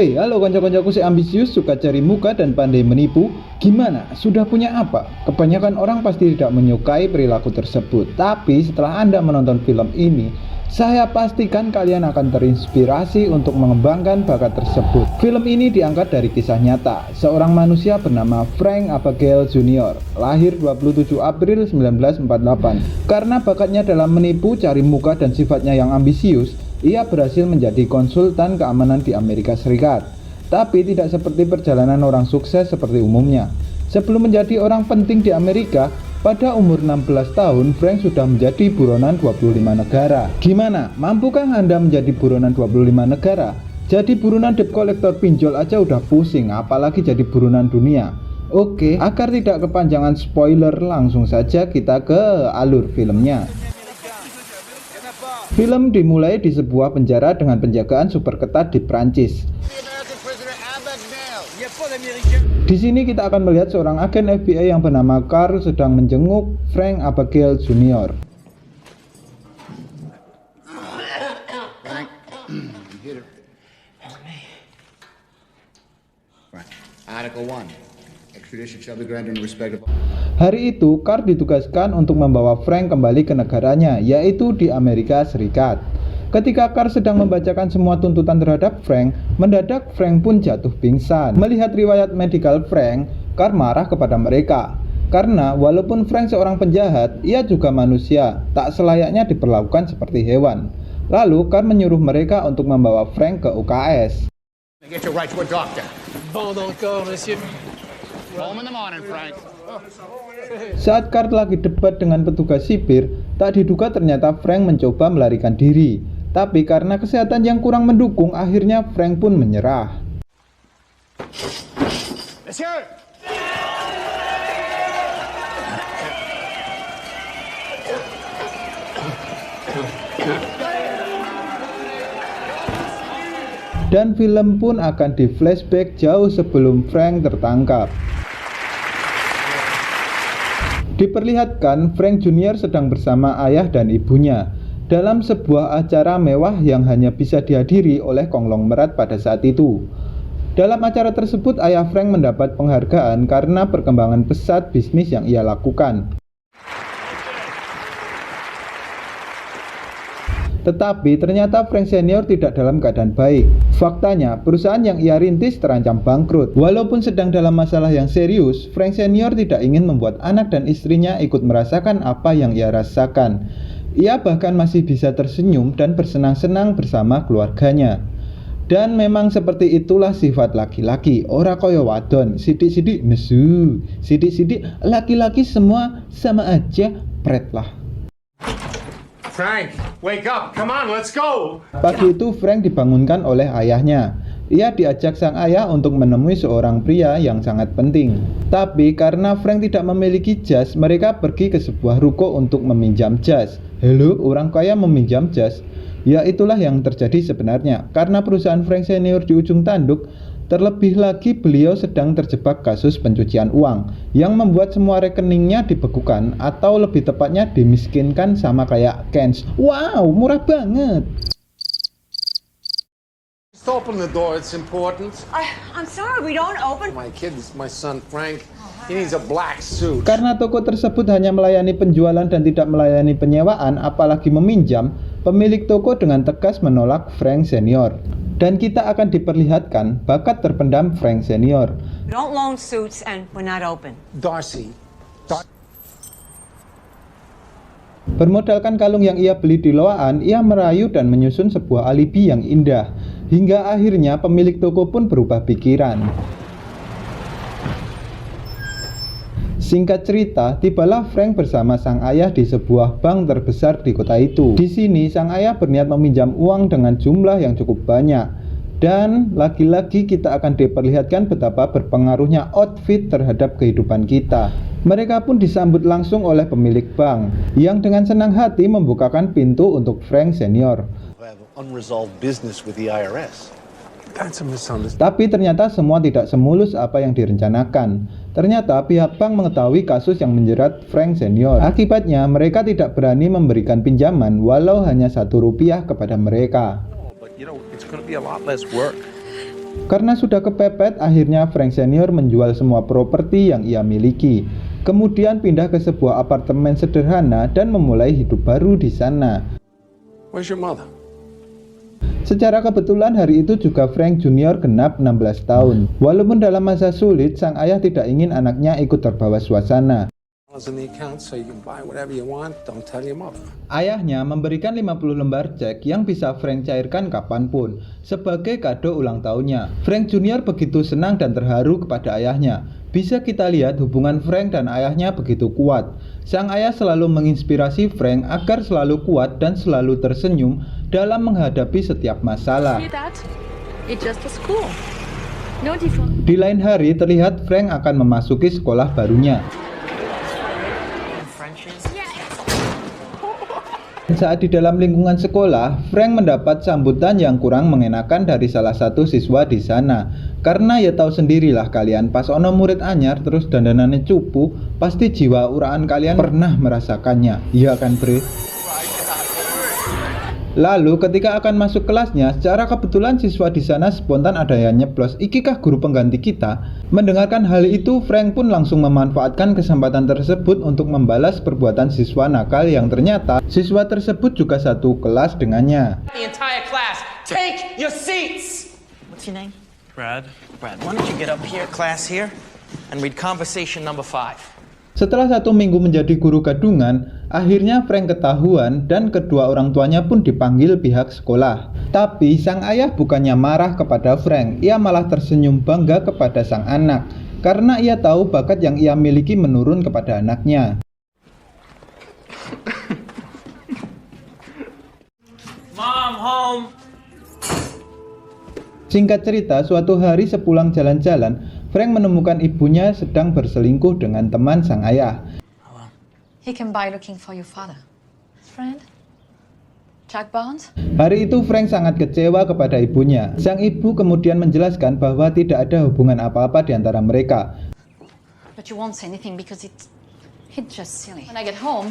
Woi, halo konco-koncoku si ambisius, suka cari muka dan pandai menipu. Gimana? Sudah punya apa? Kebanyakan orang pasti tidak menyukai perilaku tersebut. Tapi setelah Anda menonton film ini, saya pastikan kalian akan terinspirasi untuk mengembangkan bakat tersebut. Film ini diangkat dari kisah nyata. Seorang manusia bernama Frank Abagnale Jr. lahir 27 April 1948. Karena bakatnya dalam menipu, cari muka dan sifatnya yang ambisius, ia berhasil menjadi konsultan keamanan di Amerika Serikat. Tapi tidak seperti perjalanan orang sukses seperti umumnya. Sebelum menjadi orang penting di Amerika, pada umur 16 tahun, Frank sudah menjadi buronan 25 negara. Gimana? Mampukah Anda menjadi buronan 25 negara? Jadi buronan debt collector pinjol aja udah pusing, apalagi jadi buronan dunia. Oke, agar tidak kepanjangan spoiler, langsung saja kita ke alur filmnya. Film dimulai di sebuah penjara dengan penjagaan super ketat di Prancis. Di sini kita akan melihat seorang agen FBI yang bernama Carl sedang menjenguk Frank Abagnale Jr. Article 1. Extradition shall be granted in respect of... Hari itu, Carl ditugaskan untuk membawa Frank kembali ke negaranya, yaitu di Amerika Serikat. Ketika Carl sedang membacakan semua tuntutan terhadap Frank, mendadak Frank pun jatuh pingsan. Melihat riwayat medikal Frank, Carl marah kepada mereka. Karena walaupun Frank seorang penjahat, ia juga manusia, tak selayaknya diperlakukan seperti hewan. Lalu Carl menyuruh mereka untuk membawa Frank ke UKS. Get you right to a doctor. Bon encore, monsieur. Home in the morning, Frank. Saat Carl lagi debat dengan petugas sipir, tak diduga ternyata Frank mencoba melarikan diri. Tapi karena kesehatan yang kurang mendukung, akhirnya Frank pun menyerah. Monsieur! Dan film pun akan di flashback jauh sebelum Frank tertangkap. Diperlihatkan Frank Jr. sedang bersama ayah dan ibunya dalam sebuah acara mewah yang hanya bisa dihadiri oleh konglomerat pada saat itu. Dalam acara tersebut, ayah Frank mendapat penghargaan karena perkembangan pesat bisnis yang ia lakukan. Tetapi ternyata Frank senior tidak dalam keadaan baik. Faktanya, perusahaan yang ia rintis terancam bangkrut. Walaupun sedang dalam masalah yang serius, Frank senior tidak ingin membuat anak dan istrinya ikut merasakan apa yang ia rasakan. Ia bahkan masih bisa tersenyum dan bersenang-senang bersama keluarganya. Dan memang seperti itulah sifat laki-laki, ora koyo wadon, sidik-sidik nesu, sidik-sidik laki-laki semua sama aja, pret lah. Frank, wake up. Come on, let's go. Pagi itu Frank dibangunkan oleh ayahnya. Ia diajak sang ayah untuk menemui seorang pria yang sangat penting. Tapi karena Frank tidak memiliki jas, mereka pergi ke sebuah ruko untuk meminjam jas. Halo, orang kaya meminjam jas? Ya itulah yang terjadi sebenarnya. Karena perusahaan Frank senior di ujung tanduk, terlebih lagi beliau sedang terjebak kasus pencucian uang yang membuat semua rekeningnya dibekukan atau lebih tepatnya dimiskinkan sama kayak Kens. Wow, murah banget. Just open the door, it's important. I'm sorry, we don't open. My kid is my son Frank. He needs a black suit. Karena toko tersebut hanya melayani penjualan dan tidak melayani penyewaan, apalagi meminjam, pemilik toko dengan tegas menolak Frank senior. Dan kita akan diperlihatkan bakat terpendam Frank senior. We don't loan suits and we're not open. Darcy. Bermodalkan kalung yang ia beli di Loaan, ia merayu dan menyusun sebuah alibi yang indah. Hingga akhirnya pemilik toko pun berubah pikiran. Singkat cerita, tibalah Frank bersama sang ayah di sebuah bank terbesar di kota itu. Di sini, sang ayah berniat meminjam uang dengan jumlah yang cukup banyak. Dan lagi-lagi kita akan diperlihatkan betapa berpengaruhnya outfit terhadap kehidupan kita. Mereka pun disambut langsung oleh pemilik bank, yang dengan senang hati membukakan pintu untuk Frank senior. Unresolved business with the IRS. That's a misunderstanding. Tapi ternyata semua tidak semulus apa yang direncanakan. Ternyata pihak bank mengetahui kasus yang menjerat Frank senior. Akibatnya mereka tidak berani memberikan pinjaman walau hanya Rp1 kepada mereka. But you know, it's going to be a lot less work. Karena sudah kepepet, akhirnya Frank Senior menjual semua properti yang ia miliki. Kemudian pindah ke sebuah apartemen sederhana dan memulai hidup baru di sana. Where's your mother? Secara kebetulan hari itu juga Frank Junior genap 16 tahun. Walaupun dalam masa sulit, sang ayah tidak ingin anaknya ikut terbawa suasana. In the account so you can buy whatever you want. Don't tell your mother. Ayahnya memberikan 50 lembar cek yang bisa Frank cairkan kapanpun sebagai kado ulang tahunnya. Frank Junior begitu senang dan terharu kepada ayahnya. Bisa kita lihat hubungan Frank dan ayahnya begitu kuat. Sang ayah selalu menginspirasi Frank agar selalu kuat dan selalu tersenyum dalam menghadapi setiap masalah. Di lain hari terlihat Frank akan memasuki sekolah barunya. Saat di dalam lingkungan sekolah, Frank mendapat sambutan yang kurang mengenakan dari salah satu siswa di sana. Karena ya tahu sendirilah kalian, pas ono murid anyar terus dandanannya cupu, pasti jiwa uraan kalian pernah merasakannya. Iya kan, Bre? Lalu ketika akan masuk kelasnya, secara kebetulan siswa di sana spontan ada yang nyeplos, "Ikikah guru pengganti kita?" Mendengarkan hal itu, Frank pun langsung memanfaatkan kesempatan tersebut untuk membalas perbuatan siswa nakal yang ternyata siswa tersebut juga satu kelas dengannya. The entire class, take your seats. What's your name? Brad. Brad, why don't you get up here, class here, and read conversation number 5. Setelah 1 minggu menjadi guru gadungan, akhirnya Frank ketahuan dan kedua orang tuanya pun dipanggil pihak sekolah. Tapi sang ayah bukannya marah kepada Frank, ia malah tersenyum bangga kepada sang anak karena ia tahu bakat yang ia miliki menurun kepada anaknya. Mom, home. Singkat cerita, suatu hari sepulang jalan-jalan, Frank menemukan ibunya sedang berselingkuh dengan teman sang ayah. He came by looking for your father. Friend? Jack Barnes? Hari itu Frank sangat kecewa kepada ibunya. Sang ibu kemudian menjelaskan bahwa tidak ada hubungan apa-apa di antara mereka. But you won't say anything because it's just silly. When I get home,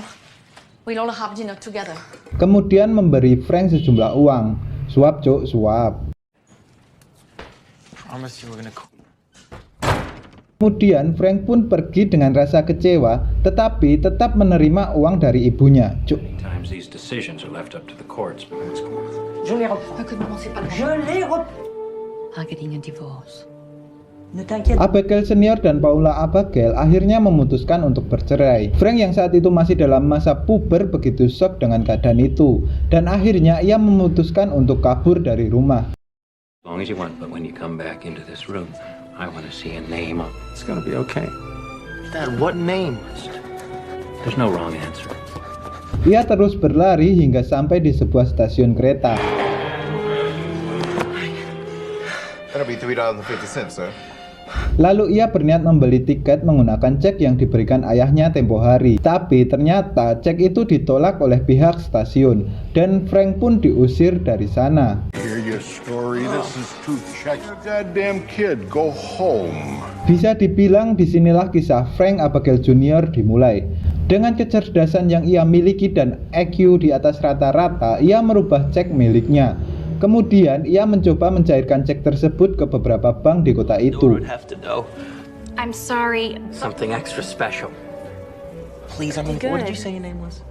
we'll all have dinner together. Kemudian memberi Frank sejumlah uang. Suap, Cuk, suap. Promise you we're gonna. Kemudian Frank pun pergi dengan rasa kecewa, tetapi tetap menerima uang dari ibunya. Cuk. Times these decisions are left up to the courts. Je les reprends. Écoute, maman, c'est pas le Je les reprends. I'm getting a divorce. Ne t'inquiète. Abigail Senior dan Paula Abigail akhirnya memutuskan untuk bercerai. Frank yang saat itu masih dalam masa puber begitu shock dengan keadaan itu, dan akhirnya ia memutuskan untuk kabur dari rumah. As long as you want, but when you come back into this room, I want to see a name on. It's gonna be okay. Dad, what name? There's no wrong answer. Ia terus berlari hingga sampai di sebuah stasiun kereta. That'll be $3.50, sir. Lalu ia berniat membeli tiket menggunakan cek yang diberikan ayahnya tempo hari. Tapi ternyata cek itu ditolak oleh pihak stasiun dan Frank pun diusir dari sana. Hear your story. This is to check your goddamn kid. Go home. Bisa dibilang disinilah kisah Frank Abigail Jr. dimulai. Dengan kecerdasan yang ia miliki dan IQ di atas rata-rata, ia merubah cek miliknya. Kemudian ia mencoba mencairkan cek tersebut ke beberapa bank di kota itu. I'm sorry. Something extra special. Please, I mean, what did you say your name was?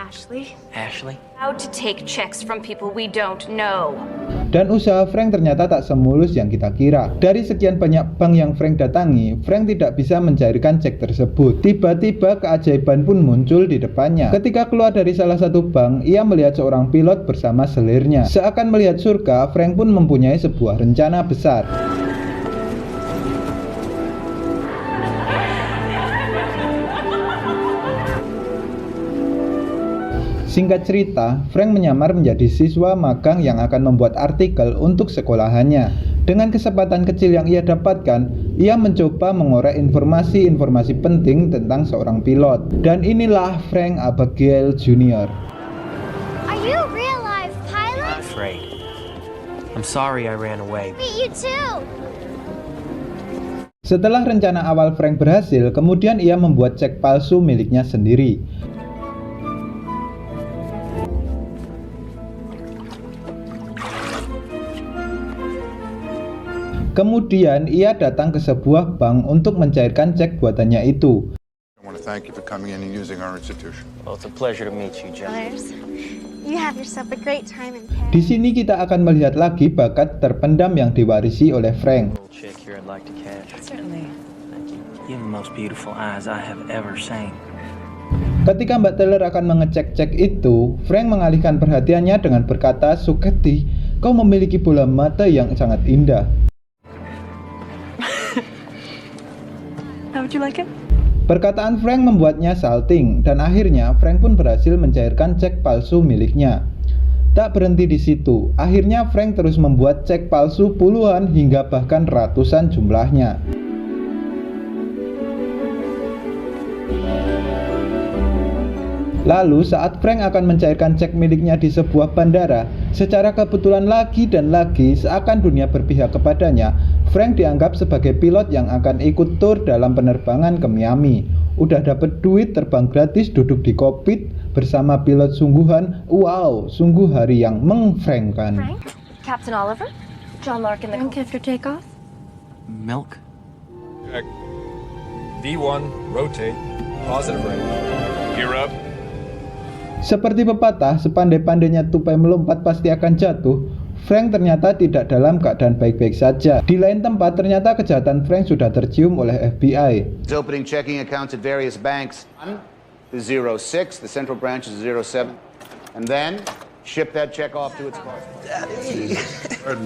Ashley? Ashley? How to take checks from people we don't know. Dan usaha Frank ternyata tak semulus yang kita kira. Dari sekian banyak bank yang Frank datangi, Frank tidak bisa mencairkan cek tersebut. Tiba-tiba keajaiban pun muncul di depannya. Ketika keluar dari salah satu bank, ia melihat seorang pilot bersama selirnya. Seakan melihat surga, Frank pun mempunyai sebuah rencana besar. Singkat cerita, Frank menyamar menjadi siswa magang yang akan membuat artikel untuk sekolahannya. Dengan kesempatan kecil yang ia dapatkan, ia mencoba mengorek informasi-informasi penting tentang seorang pilot. Dan inilah Frank Abigail Jr. Are you a real life pilot? I'm afraid. I'm sorry I ran away. Me, you too. Setelah rencana awal Frank berhasil, kemudian ia membuat cek palsu miliknya sendiri. Kemudian ia datang ke sebuah bank untuk mencairkan cek buatannya itu. I want to thank you for coming in and using our institution. Well, it's a pleasure to meet you, Jeff. You have yourself a great time in Paris. Di sini kita akan melihat lagi bakat terpendam yang diwarisi oleh Frank. Little chick here I'd like to catch. Certainly. Thank you. You have the most beautiful eyes I have ever seen. Ketika Mbak Teller akan mengecek cek itu, Frank mengalihkan perhatiannya dengan berkata, "Suketi, kau memiliki bola mata yang sangat indah." How would you like it? Perkataan Frank membuatnya salting, dan akhirnya Frank pun berhasil mencairkan cek palsu miliknya. Tak berhenti di situ, akhirnya Frank terus membuat cek palsu puluhan hingga bahkan ratusan jumlahnya. Lalu saat Frank akan mencairkan cek miliknya di sebuah bandara, secara kebetulan lagi dan lagi seakan dunia berpihak kepadanya, Frank dianggap sebagai pilot yang akan ikut tur dalam penerbangan ke Miami. Udah dapet duit terbang gratis duduk di kokpit bersama pilot sungguhan. Wow, sungguh hari yang mengfrankkan. Frank? Captain Oliver? John Larkin, the Frank after takeoff? Milk? Check. V1, rotate, positive rate. Gear up. Seperti pepatah, sepandai-pandainya tupai melompat pasti akan jatuh. Frank ternyata tidak dalam keadaan baik-baik saja. Di lain tempat, ternyata kejahatan Frank sudah tercium oleh FBI. He's opening checking accounts at various banks. The 06, the central branch is 07. And then ship that check off to its partner.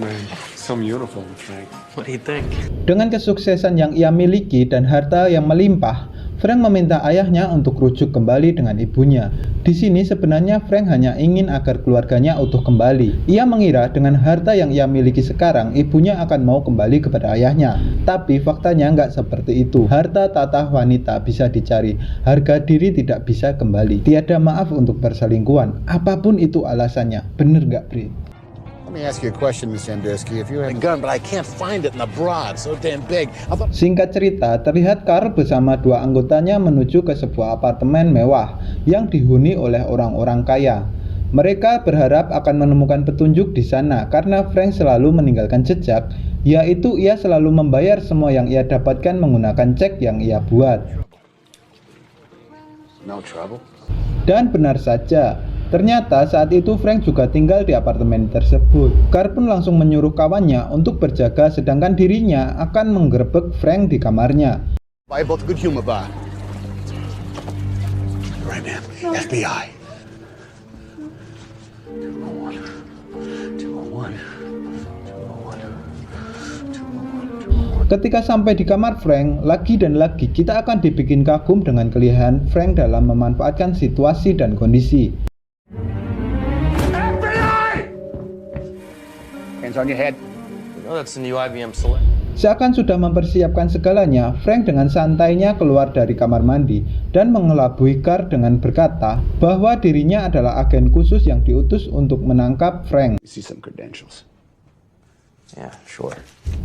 Man, some uniform, Frank. What do you think? Dengan kesuksesan yang ia miliki dan harta yang melimpah, Frank meminta ayahnya untuk rujuk kembali dengan ibunya. Di sini sebenarnya Frank hanya ingin agar keluarganya utuh kembali. Ia mengira dengan harta yang ia miliki sekarang, ibunya akan mau kembali kepada ayahnya. Tapi faktanya nggak seperti itu. Harta tata wanita bisa dicari, harga diri tidak bisa kembali. Tiada maaf untuk perselingkuhan, apapun itu alasannya. Bener nggak, Bri? Let me ask you a question, Miss Sandusky. If you A had gun, but I can't find it in the broad. So damn big. Singkat cerita, terlihat Carl bersama dua anggotanya menuju ke sebuah apartemen mewah yang dihuni oleh orang-orang kaya. Mereka berharap akan menemukan petunjuk di sana karena Frank selalu meninggalkan jejak, yaitu ia selalu membayar semua yang ia dapatkan menggunakan cek yang ia buat. no trouble. Dan benar saja, ternyata saat itu Frank juga tinggal di apartemen tersebut. Carl pun langsung menyuruh kawannya untuk berjaga sedangkan dirinya akan menggerebek Frank di kamarnya. I both good humor bar. Right, man. FBI. 201. Ketika sampai di kamar Frank, lagi dan lagi kita akan dibikin kagum dengan kelihayan Frank dalam memanfaatkan situasi dan kondisi. FBI! Hands on your head. Oh, that's the new IBM Select. Seakan sudah mempersiapkan segalanya, Frank dengan santainya keluar dari kamar mandi dan mengelabui Carl dengan berkata bahwa dirinya adalah agen khusus yang diutus untuk menangkap Frank. You see some credentials. Yeah, sure.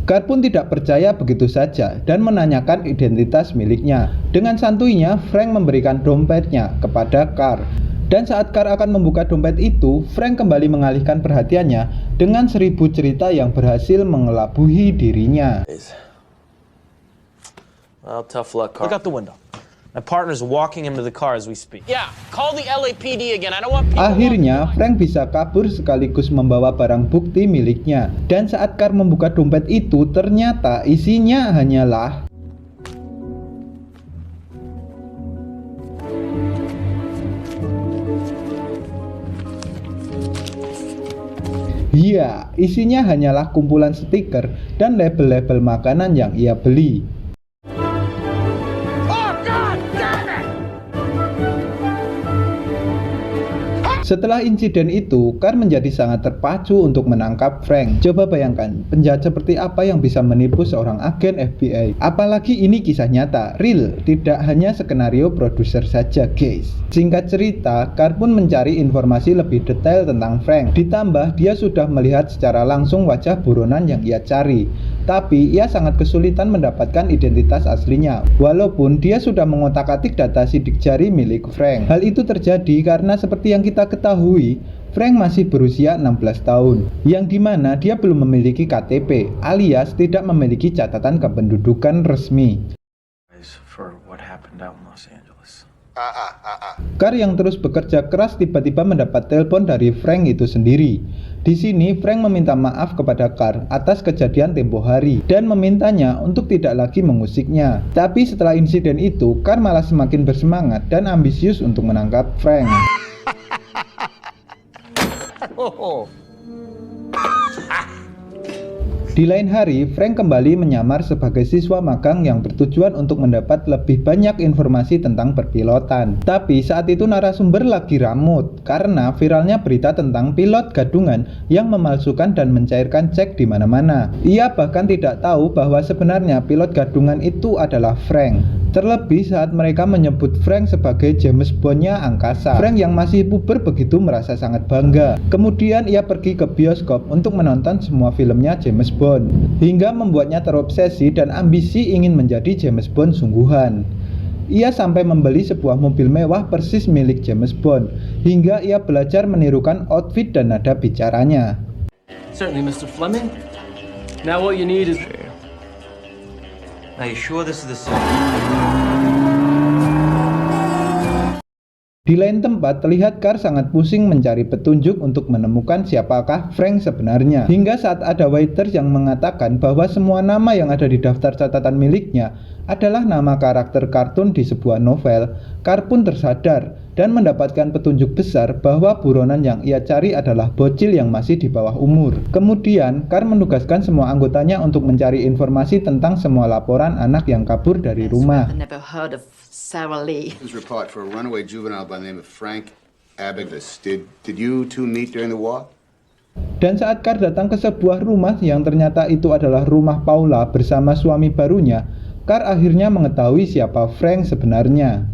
Carl pun tidak percaya begitu saja dan menanyakan identitas miliknya. Dengan santuinya, Frank memberikan dompetnya kepada Carl. Dan saat Carl akan membuka dompet itu, Frank kembali mengalihkan perhatiannya dengan 1000 cerita yang berhasil mengelabui dirinya. Well, tough luck, Carl. Look out the window. My partner's walking him to the car as we speak. Yeah, call the LAPD again. I don't want people. Akhirnya, Frank bisa kabur sekaligus membawa barang bukti miliknya. Dan saat Carl membuka dompet itu, ternyata isinya hanyalah iya, isinya hanyalah kumpulan stiker dan label-label makanan yang ia beli. Setelah insiden itu, Carl menjadi sangat terpacu untuk menangkap Frank. Coba bayangkan, penjahat seperti apa yang bisa menipu seorang agen FBI. Apalagi ini kisah nyata, real, tidak hanya skenario produser saja, guys. Singkat cerita, Carl pun mencari informasi lebih detail tentang Frank. Ditambah, dia sudah melihat secara langsung wajah buronan yang ia cari. Tapi, ia sangat kesulitan mendapatkan identitas aslinya. Walaupun dia sudah mengotak-atik data sidik jari milik Frank. Hal itu terjadi karena seperti yang kita ketahui, Frank masih berusia 16 tahun, yang dimana dia belum memiliki KTP, alias tidak memiliki catatan kependudukan resmi. For what happened out in Los Angeles. Carr yang terus bekerja keras tiba-tiba mendapat telepon dari Frank itu sendiri. Di sini Frank meminta maaf kepada Carr atas kejadian tempo hari dan memintanya untuk tidak lagi mengusiknya. Tapi setelah insiden itu, Carr malah semakin bersemangat dan ambisius untuk menangkap Frank. Di lain hari, Frank kembali menyamar sebagai siswa magang yang bertujuan untuk mendapat lebih banyak informasi tentang perpilotan. Tapi saat itu narasumber lagi ramut karena viralnya berita tentang pilot gadungan yang memalsukan dan mencairkan cek di mana-mana. Ia bahkan tidak tahu bahwa sebenarnya pilot gadungan itu adalah Frank. Terlebih saat mereka menyebut Frank sebagai James Bond-nya angkasa. Frank yang masih puber begitu merasa sangat bangga. Kemudian ia pergi ke bioskop untuk menonton semua filmnya James Bond, hingga membuatnya terobsesi dan ambisi ingin menjadi James Bond sungguhan. Ia sampai membeli sebuah mobil mewah persis milik James Bond, hingga ia belajar menirukan outfit dan nada bicaranya. Certainly, Mr. Fleming. Now what you need is... Are you sure this is the same? Di lain tempat, terlihat Carr sangat pusing mencari petunjuk untuk menemukan siapakah Frank sebenarnya. Hingga saat ada waiter yang mengatakan bahwa semua nama yang ada di daftar catatan miliknya adalah nama karakter kartun di sebuah novel, Carr pun tersadar dan mendapatkan petunjuk besar bahwa buronan yang ia cari adalah bocil yang masih di bawah umur. Kemudian, Carr menugaskan semua anggotanya untuk mencari informasi tentang semua laporan anak yang kabur dari rumah. Sarah Lee. His report for a runaway juvenile by the name of Frank Abigus. Did you two meet during the war? Dan saat Carr datang ke sebuah rumah yang ternyata itu adalah rumah Paula bersama suami barunya, Carr akhirnya mengetahui siapa Frank sebenarnya.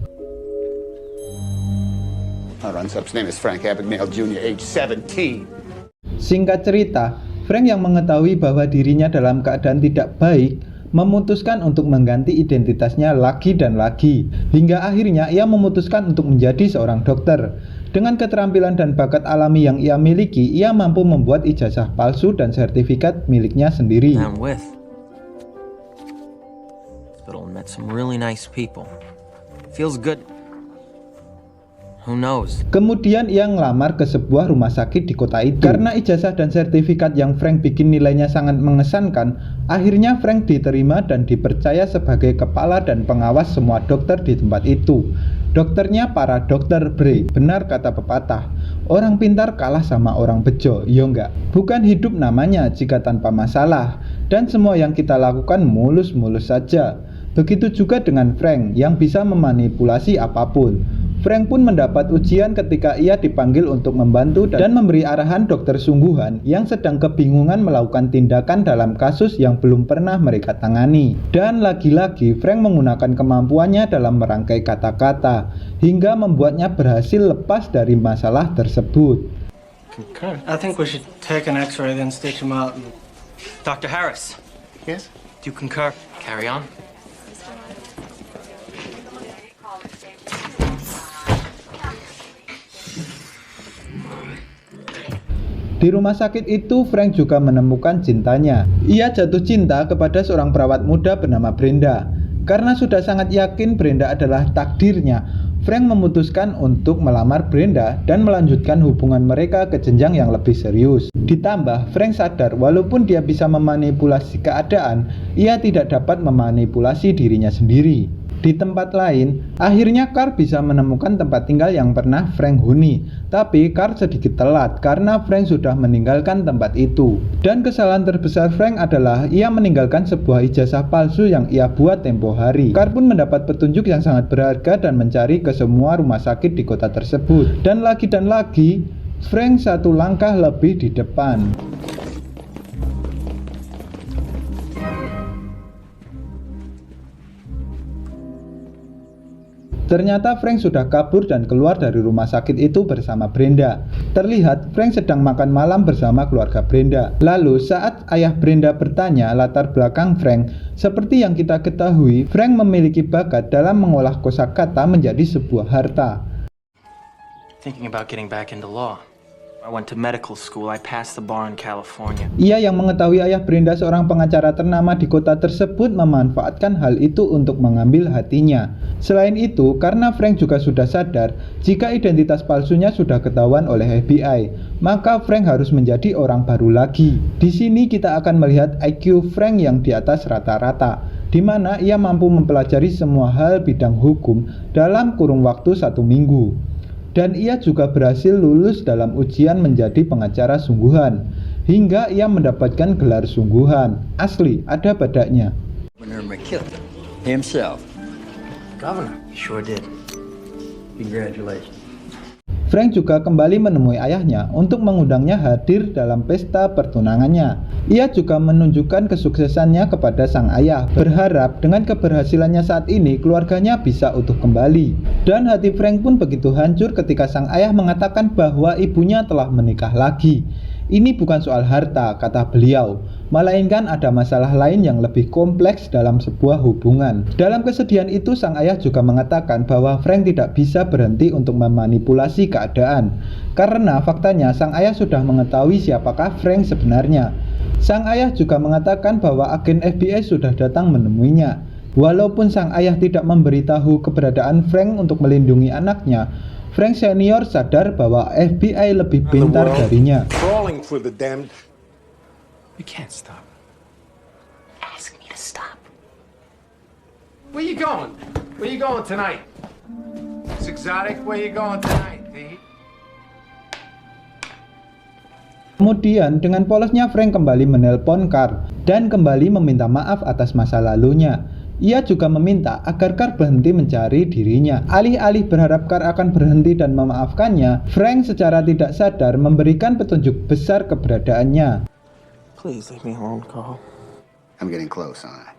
Our unsub's name is Frank Abagnale Jr., age 17. Singkat cerita, Frank yang mengetahui bahwa dirinya dalam keadaan tidak baik memutuskan untuk mengganti identitasnya lagi dan lagi, hingga akhirnya ia memutuskan untuk menjadi seorang dokter. Dengan keterampilan dan bakat alami yang ia miliki, ia mampu membuat ijazah palsu dan sertifikat miliknya sendiri. Met some really nice people. Feels good. Who knows? Kemudian ia ngelamar ke sebuah rumah sakit di kota itu. Karena ijazah dan sertifikat yang Frank bikin nilainya sangat mengesankan, akhirnya Frank diterima dan dipercaya sebagai kepala dan pengawas semua dokter di tempat itu. Dokternya para dokter Bray. Benar kata pepatah, orang pintar kalah sama orang bejo, yo enggak? Bukan hidup namanya jika tanpa masalah, dan semua yang kita lakukan mulus-mulus saja. Begitu juga dengan Frank yang bisa memanipulasi apapun. Frank pun mendapat ujian ketika ia dipanggil untuk membantu dan memberi arahan dokter sungguhan yang sedang kebingungan melakukan tindakan dalam kasus yang belum pernah mereka tangani. Dan lagi-lagi Frank menggunakan kemampuannya dalam merangkai kata-kata hingga membuatnya berhasil lepas dari masalah tersebut. I think we should take an X-ray then stitch him out. Dr. Harris. Yes? Do you concur? Carry on. Di rumah sakit itu, Frank juga menemukan cintanya. Ia jatuh cinta kepada seorang perawat muda bernama Brenda. Karena sudah sangat yakin Brenda adalah takdirnya, Frank memutuskan untuk melamar Brenda dan melanjutkan hubungan mereka ke jenjang yang lebih serius. Ditambah, Frank sadar walaupun dia bisa memanipulasi keadaan, ia tidak dapat memanipulasi dirinya sendiri. Di tempat lain, akhirnya Carr bisa menemukan tempat tinggal yang pernah Frank huni. Tapi Carr sedikit telat karena Frank sudah meninggalkan tempat itu. Dan kesalahan terbesar Frank adalah ia meninggalkan sebuah ijazah palsu yang ia buat tempo hari. Carr pun mendapat petunjuk yang sangat berharga dan mencari ke semua rumah sakit di kota tersebut. Dan lagi, Frank satu langkah lebih di depan. Ternyata Frank sudah kabur dan keluar dari rumah sakit itu bersama Brenda. Terlihat Frank sedang makan malam bersama keluarga Brenda. Lalu saat ayah Brenda bertanya latar belakang Frank, seperti yang kita ketahui, Frank memiliki bakat dalam mengolah kosakata menjadi sebuah harta. Thinking about getting back into law. I went to medical school. I passed the bar in California. Ia yang mengetahui ayah Brenda seorang pengacara ternama di kota tersebut memanfaatkan hal itu untuk mengambil hatinya. Selain itu, karena Frank juga sudah sadar jika identitas palsunya sudah ketahuan oleh FBI, maka Frank harus menjadi orang baru lagi. Di sini kita akan melihat IQ Frank yang di atas rata-rata, di mana ia mampu mempelajari semua hal bidang hukum dalam kurun waktu 1 minggu. Dan ia juga berhasil lulus dalam ujian menjadi pengacara sungguhan, hingga ia mendapatkan gelar sungguhan. Asli, ada badaknya. Governor McKillop himself. Governor? Sure did. Congratulations. Frank juga kembali menemui ayahnya untuk mengundangnya hadir dalam pesta pertunangannya. Ia juga menunjukkan kesuksesannya kepada sang ayah, berharap dengan keberhasilannya saat ini keluarganya bisa utuh kembali. Dan hati Frank pun begitu hancur ketika sang ayah mengatakan bahwa ibunya telah menikah lagi. Ini bukan soal harta, kata beliau, melainkan ada masalah lain yang lebih kompleks dalam sebuah hubungan. Dalam kesedihan itu, sang ayah juga mengatakan bahwa Frank tidak bisa berhenti untuk memanipulasi keadaan. Karena faktanya sang ayah sudah mengetahui siapakah Frank sebenarnya. Sang ayah juga mengatakan bahwa agen FBI sudah datang menemuinya. Walaupun sang ayah tidak memberitahu keberadaan Frank untuk melindungi anaknya, Frank senior sadar bahwa FBI lebih pintar darinya. Crawling for the damned. You can't stop. Ask me to stop. Where you going? Where you going tonight? It's exotic. Where you going tonight, Pete? Kemudian dengan polosnya Frank kembali menelpon Carl dan kembali meminta maaf atas masa lalunya. Ia juga meminta agar Carl berhenti mencari dirinya. Alih-alih berharap Carl akan berhenti dan memaafkannya, Frank secara tidak sadar memberikan petunjuk besar keberadaannya. Please leave me alone, Carl. I'm getting close, aren't I?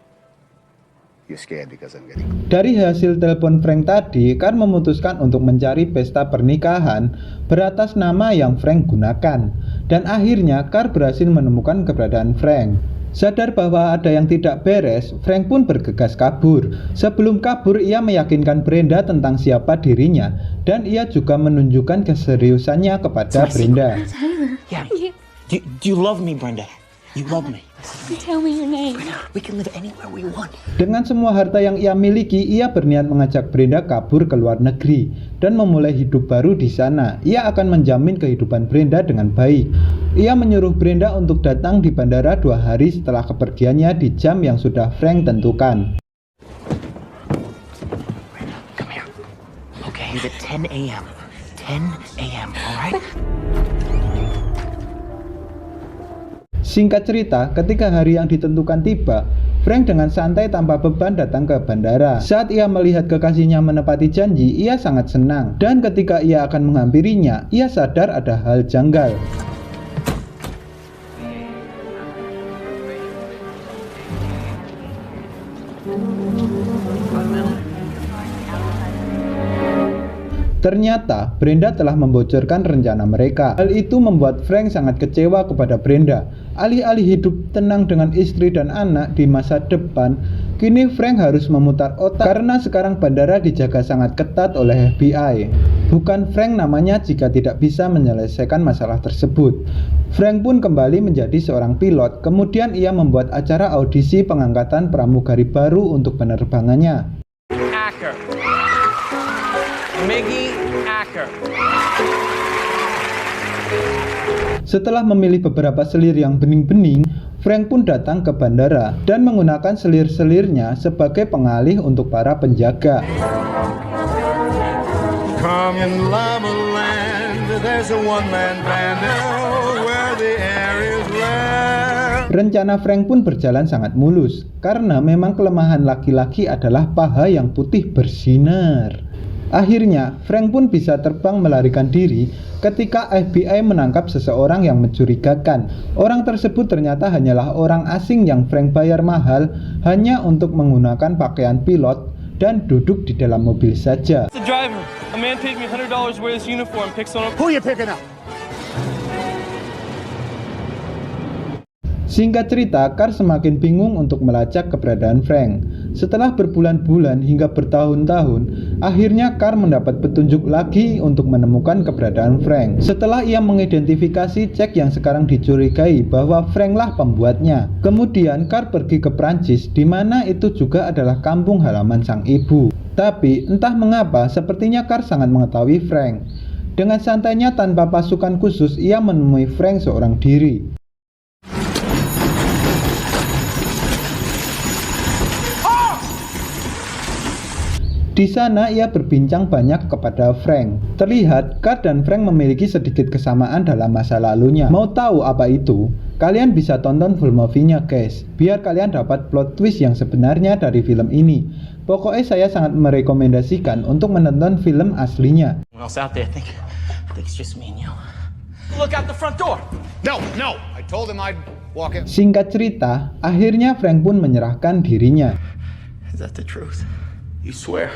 You're scared because I'm getting close. Dari hasil telepon Frank tadi, Carl memutuskan untuk mencari pesta pernikahan beratas nama yang Frank gunakan. Dan akhirnya Carl berhasil menemukan keberadaan Frank. Sadar bahwa ada yang tidak beres, Frank pun bergegas kabur. Sebelum kabur, ia meyakinkan Brenda tentang siapa dirinya, dan ia juga menunjukkan keseriusannya kepada Brenda. Yeah. Do you love me, Brenda? You love me. Tell me your name. We can live anywhere we want. Dengan semua harta yang ia miliki, ia berniat mengajak Brenda kabur ke luar negeri dan memulai hidup baru di sana. Ia akan menjamin kehidupan Brenda dengan baik. Ia menyuruh Brenda untuk datang di bandara 2 hari setelah kepergiannya di jam yang sudah Frank tentukan. Come here. Okay, it's at 10 a.m. 10 a.m., alright? Singkat cerita, ketika hari yang ditentukan tiba, Frank dengan santai tanpa beban datang ke bandara. Saat ia melihat kekasihnya menepati janji, ia sangat senang. Dan ketika ia akan menghampirinya, ia sadar ada hal janggal. Ternyata Brenda telah membocorkan rencana mereka. Hal itu membuat Frank sangat kecewa kepada Brenda. Alih-alih hidup tenang dengan istri dan anak di masa depan, kini Frank harus memutar otak karena sekarang bandara dijaga sangat ketat oleh FBI. Bukan Frank namanya jika tidak bisa menyelesaikan masalah tersebut. Frank pun kembali menjadi seorang pilot. Kemudian ia membuat acara audisi pengangkatan pramugari baru untuk penerbangannya. Acker. Miggy Acker. Setelah memilih beberapa selir yang bening-bening, Frank pun datang ke bandara dan menggunakan selir-selirnya sebagai pengalih untuk para penjaga. Come in Llama Land, there's a one-man band where the air is rare. Rencana Frank pun berjalan sangat mulus, karena memang kelemahan laki-laki adalah paha yang putih bersinar. Akhirnya, Frank pun bisa terbang melarikan diri ketika FBI menangkap seseorang yang mencurigakan. Orang tersebut ternyata hanyalah orang asing yang Frank bayar mahal hanya untuk menggunakan pakaian pilot dan duduk di dalam mobil saja. The driver. A man paid me $100 to wear this uniform. Pick someone up. Who you picking up? Singkat cerita, Carl semakin bingung untuk melacak keberadaan Frank. Setelah berbulan-bulan hingga bertahun-tahun, Akhirnya Carl mendapat petunjuk lagi untuk menemukan keberadaan Frank. Setelah ia mengidentifikasi cek yang sekarang dicurigai bahwa Frank lah pembuatnya. Kemudian Carl pergi ke Prancis, di mana itu juga adalah kampung halaman sang ibu. Tapi entah mengapa sepertinya Carl sangat mengetahui Frank. Dengan santainya tanpa pasukan khusus, ia menemui Frank seorang diri. Di sana ia berbincang banyak kepada Frank. Terlihat Carl dan Frank memiliki sedikit kesamaan dalam masa lalunya. Mau tahu apa itu? Kalian bisa tonton full movie-nya guys, biar kalian dapat plot twist yang sebenarnya dari film ini. Pokoknya saya sangat merekomendasikan untuk menonton film aslinya. Else out there think it's just me and you. Look out the front door. No, no. I told him I'd walk in. Singkat cerita, akhirnya Frank pun menyerahkan dirinya. Is that the truth? You swear?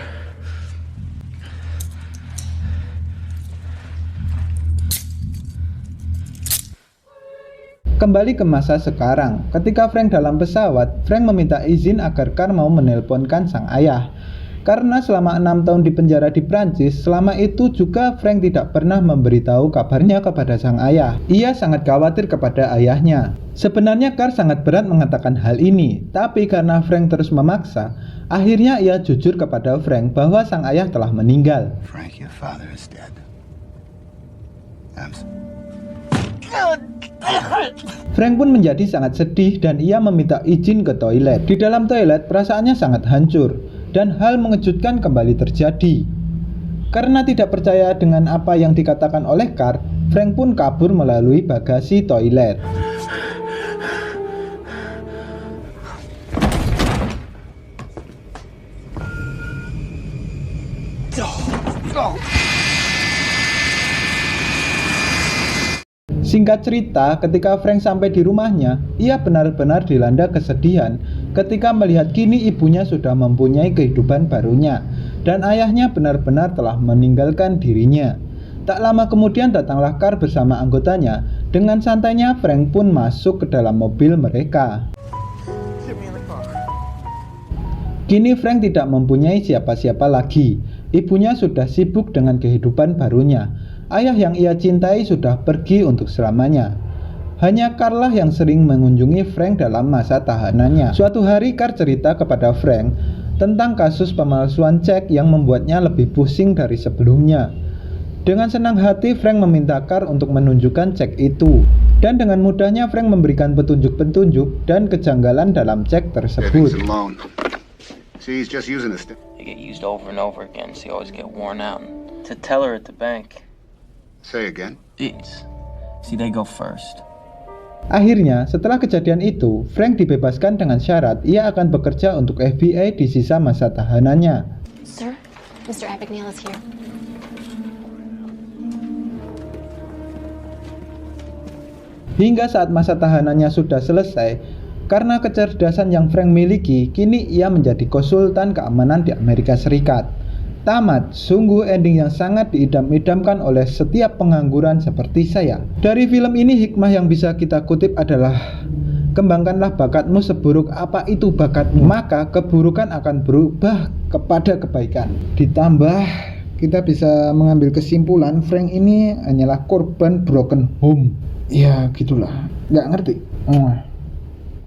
Kembali ke masa sekarang, ketika Frank dalam pesawat, Frank meminta izin agar Carl mau menelponkan sang ayah. Karena selama 6 tahun di penjara di Prancis, selama itu juga Frank tidak pernah memberitahu kabarnya kepada sang ayah. Ia sangat khawatir kepada ayahnya. Sebenarnya Carl sangat berat mengatakan hal ini, tapi karena Frank terus memaksa, akhirnya ia jujur kepada Frank bahwa sang ayah telah meninggal. Frank, your father is dead. Frank pun menjadi sangat sedih dan ia meminta izin ke toilet. Di dalam toilet, perasaannya sangat hancur dan hal mengejutkan kembali terjadi. Karena tidak percaya dengan apa yang dikatakan oleh Carl, Frank pun kabur melalui bagasi toilet. Singkat cerita, ketika Frank sampai di rumahnya, ia benar-benar dilanda kesedihan ketika melihat kini ibunya sudah mempunyai kehidupan barunya dan ayahnya benar-benar telah meninggalkan dirinya. Tak lama kemudian datanglah Carl bersama anggotanya. Dengan santainya Frank pun masuk ke dalam mobil mereka. Kini Frank tidak mempunyai siapa-siapa lagi. Ibunya sudah sibuk dengan kehidupan barunya. Ayah yang ia cintai sudah pergi untuk selamanya. Hanya Carl lah yang sering mengunjungi Frank dalam masa tahanannya. Suatu hari Carl cerita kepada Frank tentang kasus pemalsuan cek yang membuatnya lebih pusing dari sebelumnya. Dengan senang hati Frank meminta Carl untuk menunjukkan cek itu. Dan dengan mudahnya Frank memberikan petunjuk-petunjuk dan kejanggalan dalam cek tersebut. See, he's just using this. They get used over and over again, so you always get worn out. To tell her at the bank. Say again. It's, see, they go first. Akhirnya, setelah kejadian itu, Frank dibebaskan dengan syarat ia akan bekerja untuk FBI di sisa masa tahanannya. Sir, Mr. Abagnale is here. Hingga saat masa tahanannya sudah selesai, karena kecerdasan yang Frank miliki, kini ia menjadi konsultan keamanan di Amerika Serikat. Tamat, sungguh ending yang sangat diidam-idamkan oleh setiap pengangguran seperti saya. Dari film ini hikmah yang bisa kita kutip adalah kembangkanlah bakatmu seburuk apa itu bakatmu, maka keburukan akan berubah kepada kebaikan. Ditambah kita bisa mengambil kesimpulan Frank ini hanyalah korban broken home. Ya gitulah, nggak ngerti.